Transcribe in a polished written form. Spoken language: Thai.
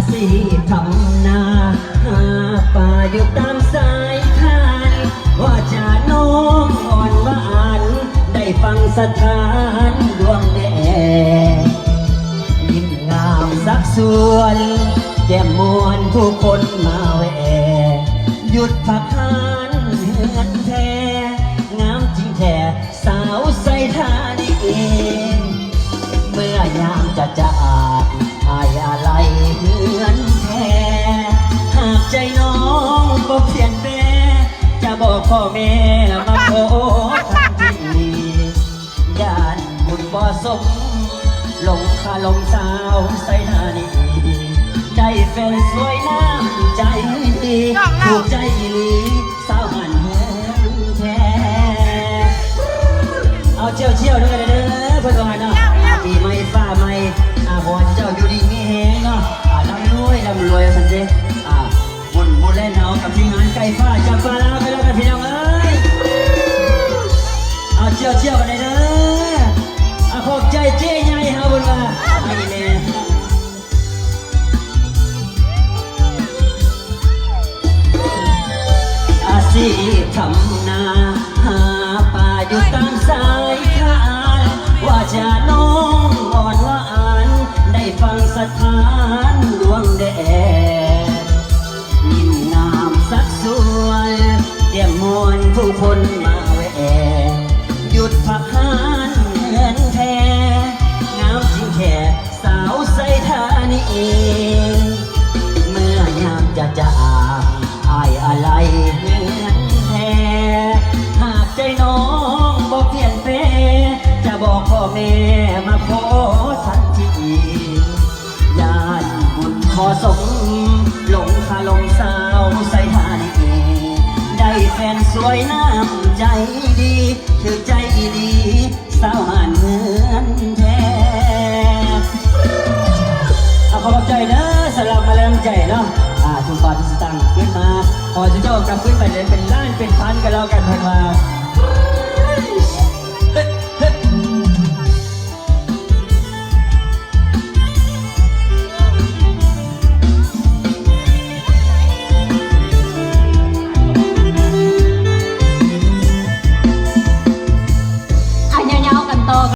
ชีพทำนาหาป่าอยู่ตามสายทานว่าจะน้อมอ่อนหวานได้ฟังสถานดวงแดงยิ้มงามสักส่วนแก้มมวนผู้คนมาแวหยุดพักหานเฮือนแท้งามจริงแท้สาวใส่ท่านี้เองเมื่อยามจะจากอายอะไรเฮือนแท้หากใจน้องก็เพียนแม่จะบอกพ่อแม่มาโพทันทีญาติบุญบ่สมลงคาลงสาวใส่ท่านี้ได้แฟนสวยน้ำใจดีถูกใจอีหลีสาวหันเฮือนแท้เอาเชี่ยวด้วยกันเด้อเพื่อนว่าเนาะปีใหม่ฟ้าใหม่บอเจ้าอยู่ดีมีแหงเนาะร่ำรวยสันเจบุญเล่นเอากับทีมงานไก่ฟ้าจับฟ้าลาไปแล้วกันพี่น้องเอ้ยเอาเชี่ยวกันเด้อขอบใจเจ๊ใหญ่ฮะบุญว่าไอ้แม่อาชีพทำนาหาป่าอยู่ตามสายทานว่าจะน้องอ่อนหวานได้ฟังสถานดวงแดดยิ้มงามสักส่วนเดี่ยมมวลผู้คนมาแวหยุดพักหานเงินแท้งามจริงแค่สาวใส่ท่านี้เองเมื่อยามจะจากอายอะไรเงินแท้หากใจน้องบอกเพียนแพ้จะบอกพ่อแม่มาขอทันทีญาติบุญขอสมลงคาลงสาวใส่ท่านี้ได้แฟนสวยน้ำใจดีถือใจอีดีสาวหันเงินแท้ขอบใจเนอะสำหรับมาแรงใจเนาะทุกบาททุกสตางค์ขึ้นมาพอจะเจ้ากลับขึ้นไปเลยเป็นล้านเป็นพันกันแล้วกันเพื่อนว่า